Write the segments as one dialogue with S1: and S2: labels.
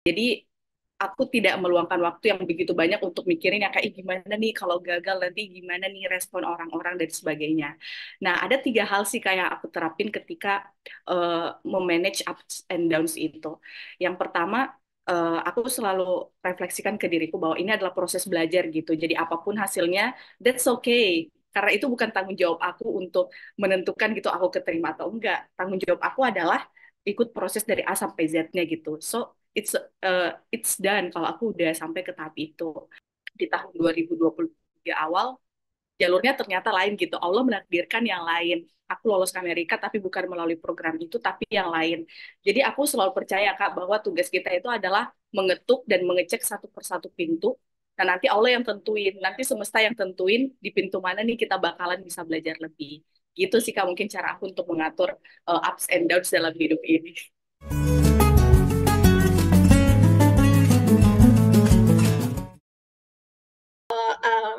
S1: Jadi aku tidak meluangkan waktu yang begitu banyak untuk mikirin yang kayak "Ih, gimana nih kalau gagal nanti gimana nih respon orang-orang dan sebagainya." Nah, ada tiga hal sih kayak aku terapin ketika memanage ups and downs itu. Yang pertama, aku selalu refleksikan ke diriku bahwa ini adalah proses belajar gitu. Jadi apapun hasilnya, that's okay. Karena itu bukan tanggung jawab aku untuk menentukan gitu aku keterima atau enggak. Tanggung jawab aku adalah ikut proses dari A sampai Z-nya gitu. So it's done kalau aku udah sampai ke tahap itu. Di tahun 2023 awal, jalurnya ternyata lain gitu. Allah menakdirkan yang lain. Aku lolos ke Amerika tapi bukan melalui program itu, tapi yang lain. Jadi aku selalu percaya Kak bahwa tugas kita itu adalah mengetuk dan mengecek satu persatu pintu. Dan nanti Allah yang tentuin, nanti semesta yang tentuin di pintu mana nih kita bakalan bisa belajar lebih. Gitu sih Kak mungkin cara aku untuk mengatur ups and downs dalam hidup ini.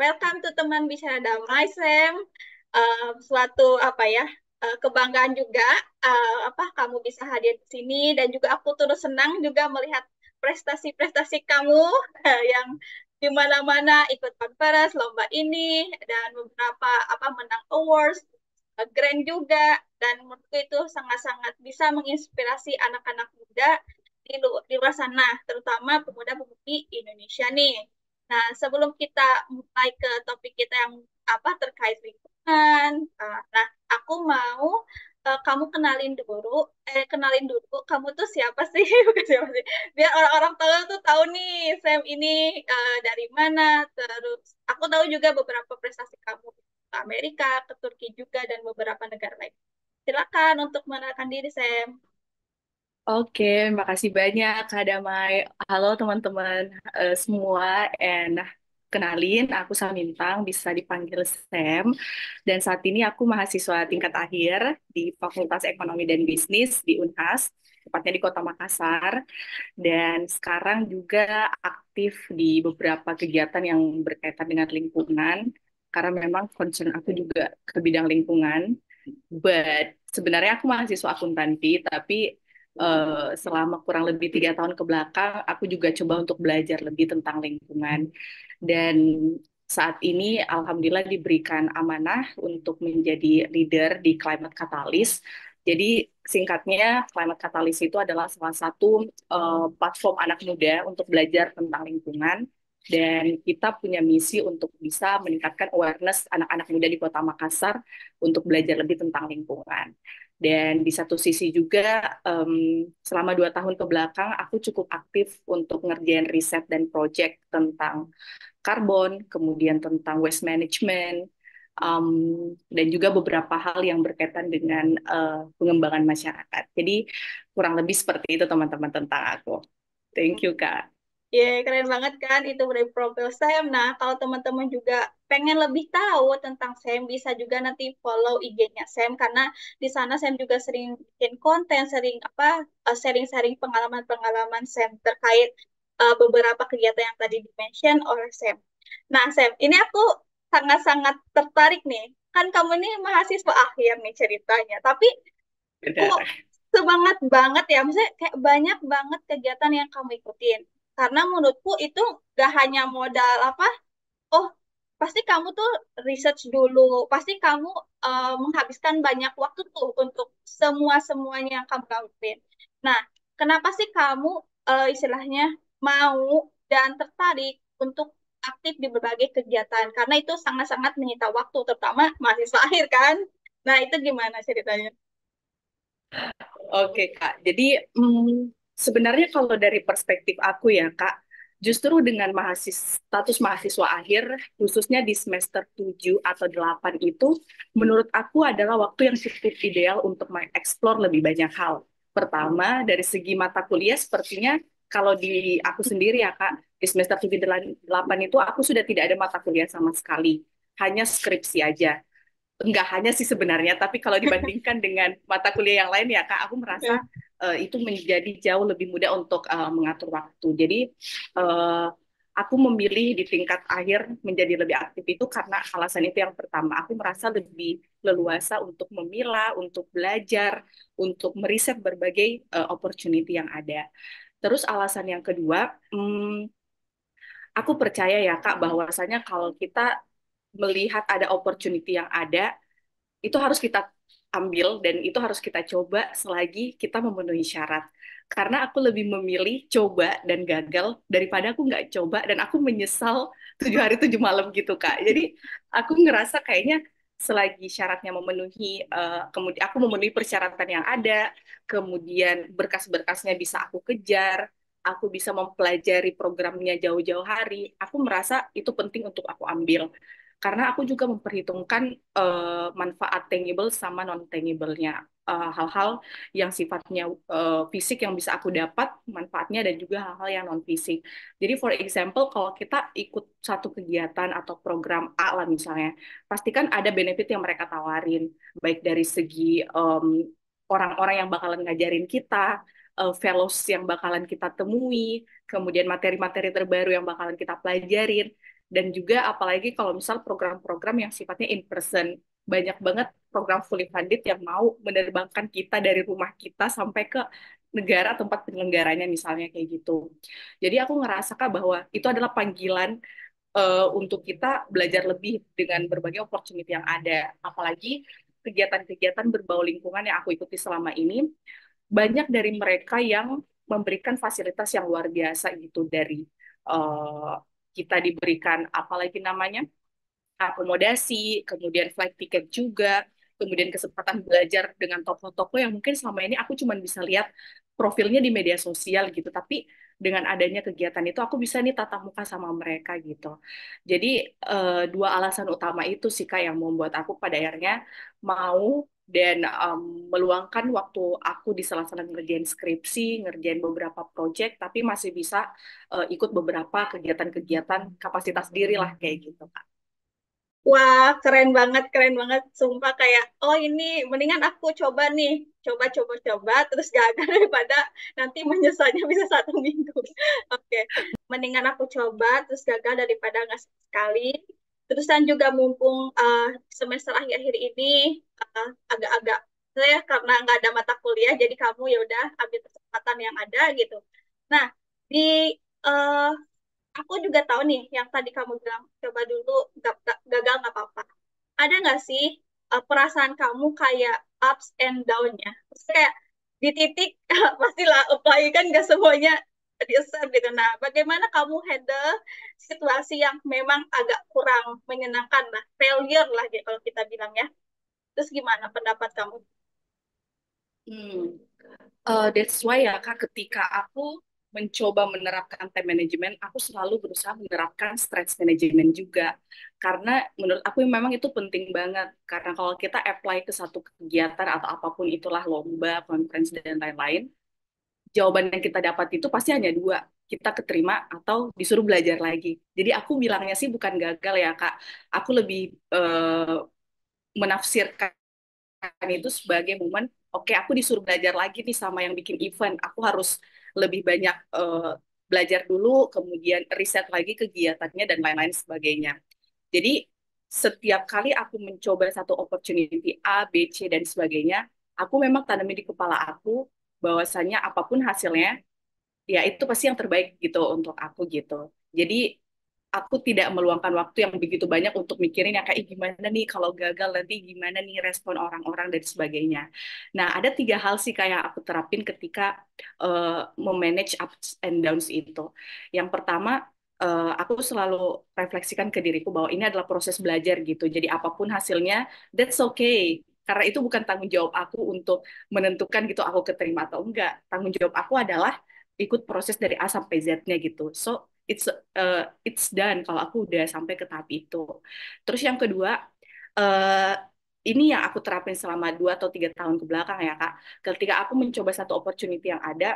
S2: Welcome to teman bicara damai, Sam. Suatu apa ya, kebanggaan juga apa kamu bisa hadir di sini dan juga aku turut senang juga melihat prestasi-prestasi kamu yang di mana-mana ikut conference lomba ini dan beberapa apa menang awards, grand juga dan menurutku itu sangat-sangat bisa menginspirasi anak-anak muda di luar sana, terutama pemuda-pemudi Indonesia nih. Nah, sebelum kita mulai ke topik kita yang apa terkait lingkungan, nah aku mau kamu kenalin dulu kamu tuh siapa sih? Bukan siapa sih. Biar orang-orang tahu tuh tahu nih Sam ini dari mana. Terus aku tahu juga beberapa prestasi kamu ke Amerika, ke Turki juga dan beberapa negara lain. Silakan untuk mengenalkan diri Sam.
S1: Oke, makasih banyak Kak Damai. Halo teman-teman semua. Nah, kenalin, aku Samintang, bisa dipanggil Sam. Dan saat ini aku mahasiswa tingkat akhir di Fakultas Ekonomi dan Bisnis di Unhas, tepatnya di Kota Makassar. Dan sekarang juga aktif di beberapa kegiatan yang berkaitan dengan lingkungan, karena memang concern aku juga ke bidang lingkungan. But sebenarnya aku mahasiswa akuntansi, tapi selama kurang lebih 3 tahun ke belakang, aku juga coba untuk belajar lebih tentang lingkungan. Dan saat ini, alhamdulillah diberikan amanah untuk menjadi leader di Climate Catalyst. Jadi singkatnya, Climate Catalyst itu adalah salah satu platform anak muda untuk belajar tentang lingkungan. Dan kita punya misi untuk bisa meningkatkan awareness anak-anak muda di Kota Makassar untuk belajar lebih tentang lingkungan. Dan di satu sisi juga, selama 2 tahun ke belakang, aku cukup aktif untuk ngerjain riset dan project tentang karbon, kemudian tentang waste management, dan juga beberapa hal yang berkaitan dengan pengembangan masyarakat. Jadi kurang lebih seperti itu teman-teman tentang aku. Thank you, Kak.
S2: Ya, keren banget kan itu dari profil Sam. Nah, kalau teman-teman juga pengen lebih tahu tentang Sam, bisa juga nanti follow IG-nya Sam karena di sana Sam juga sering bikin konten, sering apa sharing-sharing pengalaman-pengalaman Sam terkait beberapa kegiatan yang tadi di-mention oleh Sam. Nah, Sam, ini aku sangat-sangat tertarik nih. Kan kamu ini mahasiswa akhir nih ceritanya, tapi kok
S1: Benar.
S2: semangat banget ya, maksudnya kayak banyak banget kegiatan yang kamu ikutin. Karena menurutku itu gak hanya modal apa, oh pasti kamu tuh research dulu, pasti kamu menghabiskan banyak waktu tuh untuk semua-semuanya yang kamu lakuin. Nah, kenapa sih kamu istilahnya mau dan tertarik untuk aktif di berbagai kegiatan? Karena itu sangat-sangat menyita waktu, terutama mahasiswa akhir kan? Nah, itu gimana ceritanya?
S1: Oke, Kak. Jadi sebenarnya kalau dari perspektif aku ya, Kak, justru dengan status mahasiswa akhir, khususnya di semester 7 atau 8 itu, menurut aku adalah waktu yang cukup ideal untuk mengeksplor lebih banyak hal. Pertama, dari segi mata kuliah, sepertinya kalau di aku sendiri ya, Kak, di semester 7 dan 8 itu aku sudah tidak ada mata kuliah sama sekali. Hanya skripsi aja. Enggak hanya sih sebenarnya, tapi kalau dibandingkan dengan mata kuliah yang lain ya Kak, aku merasa itu menjadi jauh lebih mudah untuk mengatur waktu. Jadi uh, aku memilih di tingkat akhir menjadi lebih aktif itu karena alasan itu yang pertama. Aku merasa lebih leluasa untuk memilah, untuk belajar, untuk meriset berbagai opportunity yang ada. Terus alasan yang kedua, aku percaya ya Kak, bahwasanya kalau kita melihat ada opportunity yang ada, itu harus kita ambil dan itu harus kita coba selagi kita memenuhi syarat. Karena aku lebih memilih coba dan gagal daripada aku nggak coba dan aku menyesal 7 hari 7 malam gitu Kak. Jadi aku ngerasa kayaknya selagi syaratnya memenuhi, kemudian aku memenuhi persyaratan yang ada, kemudian berkas-berkasnya bisa aku kejar, aku bisa mempelajari programnya jauh-jauh hari, aku merasa itu penting untuk aku ambil karena aku juga memperhitungkan manfaat tangible sama non tangible-nya. Hal-hal yang sifatnya fisik yang bisa aku dapat manfaatnya dan juga hal-hal yang non fisik. Jadi for example kalau kita ikut satu kegiatan atau program A lah misalnya, pastikan ada benefit yang mereka tawarin, baik dari segi orang-orang yang bakalan ngajarin kita, fellows yang bakalan kita temui, kemudian materi-materi terbaru yang bakalan kita pelajarin, dan juga apalagi kalau misal program-program yang sifatnya in person, banyak banget program fully funded yang mau menerbangkan kita dari rumah kita sampai ke negara tempat penyelenggaranya misalnya kayak gitu. Jadi aku ngerasa Kak bahwa itu adalah panggilan untuk kita belajar lebih dengan berbagai opportunity yang ada. Apalagi kegiatan-kegiatan berbau lingkungan yang aku ikuti selama ini, banyak dari mereka yang memberikan fasilitas yang luar biasa gitu dari uh, kita diberikan apalagi namanya akomodasi, kemudian flight ticket juga, kemudian kesempatan belajar dengan tokoh-tokoh yang mungkin selama ini aku cuma bisa lihat profilnya di media sosial gitu, tapi dengan adanya kegiatan itu aku bisa nih tatap muka sama mereka gitu. Jadi dua alasan utama itu sih Kak yang membuat aku pada akhirnya mau dan meluangkan waktu aku di sela-sela ngerjain skripsi, ngerjain beberapa project, tapi masih bisa ikut beberapa kegiatan-kegiatan kapasitas diri lah kayak gitu Kak.
S2: Wah, keren banget. Sumpah kayak, oh ini mendingan aku coba nih, coba, terus gagal daripada nanti menyesalnya bisa 1 minggu. Oke, mendingan aku coba, terus gagal daripada nggak sama sekali. Terusan juga mumpung semester akhir-akhir ini agak-agak saya karena nggak ada mata kuliah, jadi kamu ya udah ambil kesempatan yang ada gitu. Nah, di eh, aku juga tahu nih yang tadi kamu bilang coba dulu gagal nggak apa-apa. Ada nggak sih perasaan kamu kayak ups and down-nya? Maksudnya kayak di titik pastilah apply kan nggak semuanya di accept gitu. Nah, bagaimana kamu handle situasi yang memang agak kurang menyenangkan lah, failure lah gitu kalau kita bilang ya. Terus gimana pendapat kamu?
S1: Hmm. That's why ya Kak, ketika aku mencoba menerapkan time management, aku selalu berusaha menerapkan stress management juga. Karena menurut aku memang itu penting banget. Karena kalau kita apply ke satu kegiatan atau apapun itulah lomba, conference, dan lain-lain, jawaban yang kita dapat itu pasti hanya dua. Kita keterima atau disuruh belajar lagi. Jadi aku bilangnya sih bukan gagal ya Kak. Aku lebih menafsirkan itu sebagai momen, oke aku disuruh belajar lagi nih sama yang bikin event, aku harus lebih banyak belajar dulu, kemudian riset lagi kegiatannya dan lain-lain sebagainya. Jadi setiap kali aku mencoba satu opportunity A, B, C dan sebagainya, aku memang tanami di kepala aku bahwasanya apapun hasilnya, ya itu pasti yang terbaik gitu untuk aku gitu. Jadi aku tidak meluangkan waktu yang begitu banyak untuk mikirin ya kayak gimana nih kalau gagal nanti gimana nih respon orang-orang dan sebagainya. Nah, ada 3 hal sih kayak aku terapin ketika memanage ups and downs itu. Yang pertama, aku selalu refleksikan ke diriku bahwa ini adalah proses belajar gitu. Jadi apapun hasilnya, that's okay. Karena itu bukan tanggung jawab aku untuk menentukan gitu aku keterima atau enggak. Tanggung jawab aku adalah ikut proses dari A sampai Z-nya gitu. So it's done kalau aku udah sampai ke tahap itu. Terus yang kedua, uh, ini yang aku terapin selama 2 atau 3 tahun ke belakang ya Kak. Ketika aku mencoba satu opportunity yang ada,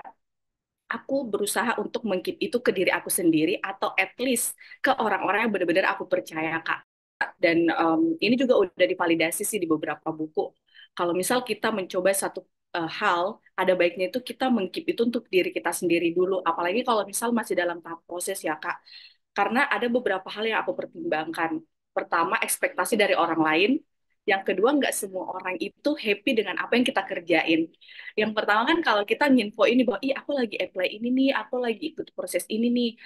S1: aku berusaha untuk mengkeep itu ke diri aku sendiri atau at least ke orang-orang yang benar-benar aku percaya Kak. Dan ini juga udah divalidasi sih di beberapa buku. Kalau misal kita mencoba satu hal, ada baiknya itu kita mengkeep itu untuk diri kita sendiri dulu. Apalagi kalau misal masih dalam tahap proses ya Kak. Karena ada beberapa hal yang aku pertimbangkan. Pertama, ekspektasi dari orang lain. Yang kedua, nggak semua orang itu happy dengan apa yang kita kerjain. Yang pertama kan kalau kita nginfo ini bahwa, ih aku lagi apply ini nih, aku lagi ikut proses ini nih.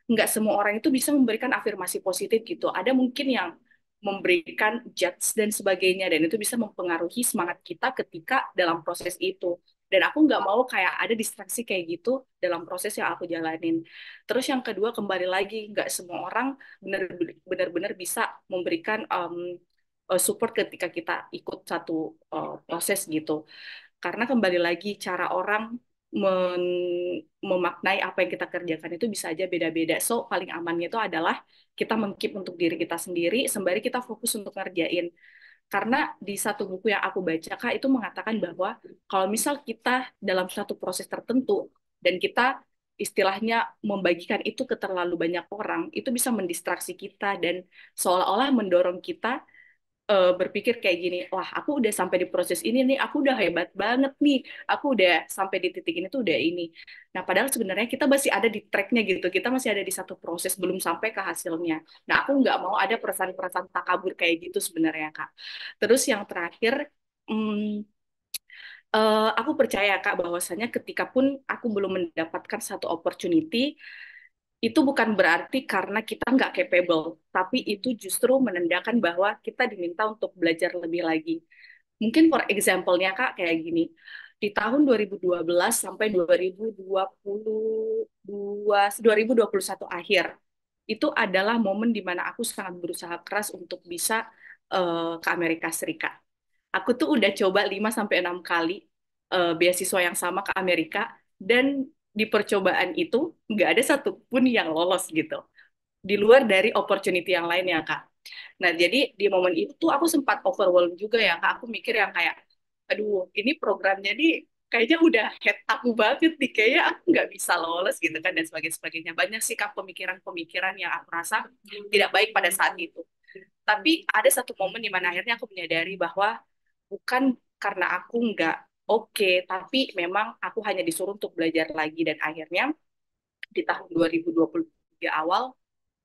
S1: Nggak semua orang itu bisa memberikan afirmasi positif gitu. Ada mungkin yang memberikan judge dan sebagainya, dan itu bisa mempengaruhi semangat kita ketika dalam proses itu. Dan aku nggak mau kayak ada distraksi kayak gitu dalam proses yang aku jalanin. Terus yang kedua, kembali lagi, nggak semua orang benar-benar bisa memberikan support ketika kita ikut satu proses gitu. Karena kembali lagi cara orang memaknai apa yang kita kerjakan itu bisa aja beda-beda. So, paling amannya itu adalah kita mengkeep untuk diri kita sendiri, sembari kita fokus untuk ngerjain. Karena di satu buku yang aku baca, Kak, itu mengatakan bahwa kalau misal kita dalam satu proses tertentu, dan kita istilahnya membagikan itu ke terlalu banyak orang, itu bisa mendistraksi kita dan seolah-olah mendorong kita berpikir kayak gini, wah aku udah sampai di proses ini nih, aku udah hebat banget nih, aku udah sampai di titik ini tuh udah ini. Nah, padahal sebenarnya kita masih ada di tracknya gitu, kita masih ada di satu proses, belum sampai ke hasilnya. Nah, aku nggak mau ada perasaan-perasaan takabur kayak gitu sebenarnya, Kak. Terus yang terakhir, hmm, aku percaya, Kak, bahwasanya ketika pun aku belum mendapatkan satu opportunity, itu bukan berarti karena kita nggak capable, tapi itu justru menandakan bahwa kita diminta untuk belajar lebih lagi. Mungkin for example-nya Kak kayak gini. Di tahun 2012 sampai 2021 akhir, itu adalah momen di mana aku sangat berusaha keras untuk bisa ke Amerika Serikat. Aku tuh udah coba 5 sampai 6 kali beasiswa yang sama ke Amerika, dan di percobaan itu nggak ada satupun yang lolos gitu. Di luar dari opportunity yang lain ya, Kak. Nah, jadi di momen itu tuh aku sempat overwhelmed juga ya, Kak. Aku mikir yang kayak, aduh, ini programnya nih kayaknya udah head aku banget nih. Kayaknya aku nggak bisa lolos gitu kan, dan sebagainya. Banyak sih, Kak, pemikiran-pemikiran yang aku rasa tidak baik pada saat itu. Tapi ada satu momen di mana akhirnya aku menyadari bahwa bukan karena aku nggak oke, tapi memang aku hanya disuruh untuk belajar lagi. Dan akhirnya di tahun 2023 awal,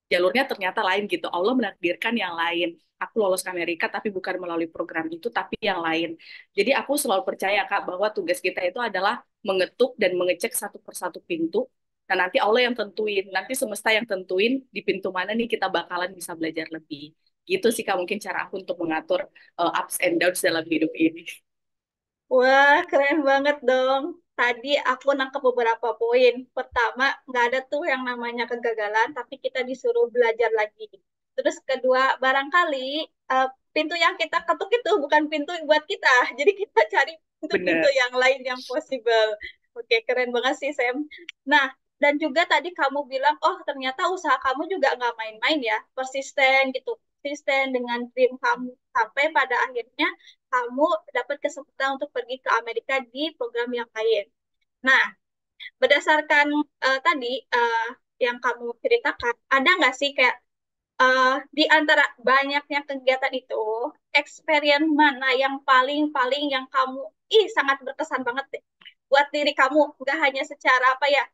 S1: jalurnya ternyata lain gitu. Allah menakdirkan yang lain. Aku lolos ke Amerika tapi bukan melalui program itu, tapi yang lain. Jadi aku selalu percaya, Kak, bahwa tugas kita itu adalah mengetuk dan mengecek satu persatu pintu. Dan nanti Allah yang tentuin, nanti semesta yang tentuin di pintu mana nih kita bakalan bisa belajar lebih. Gitu sih, Kak, mungkin cara aku untuk mengatur ups and downs dalam hidup ini.
S2: Wah, keren banget dong. Tadi aku nangkep beberapa poin. Pertama, nggak ada tuh yang namanya kegagalan, tapi kita disuruh belajar lagi. Terus kedua, barangkali eh, pintu yang kita ketuk itu bukan pintu buat kita. Jadi kita cari pintu-pintu
S1: Bener.
S2: yang lain yang possible. Oke, keren banget sih, Sam. Nah, dan juga tadi kamu bilang, oh ternyata usaha kamu juga nggak main-main ya, persisten gitu. Persisten dengan dream kamu. Sampai pada akhirnya kamu dapat kesempatan untuk pergi ke Amerika di program yang lain. Nah, berdasarkan tadi yang kamu ceritakan, ada nggak sih kayak di antara banyaknya kegiatan itu, experience mana yang paling-paling yang kamu, ih sangat berkesan banget deh buat diri kamu, nggak hanya secara apa ya,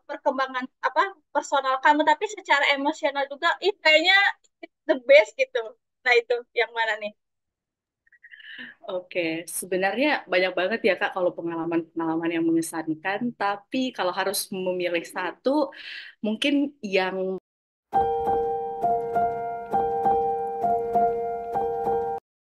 S2: perkembangan apa personal kamu, tapi secara emosional juga, ih kayaknya the best gitu. Nah itu yang mana nih?
S1: Oke, sebenarnya banyak banget ya, Kak, kalau pengalaman-pengalaman yang mengesankan. Tapi kalau harus memilih satu, mungkin yang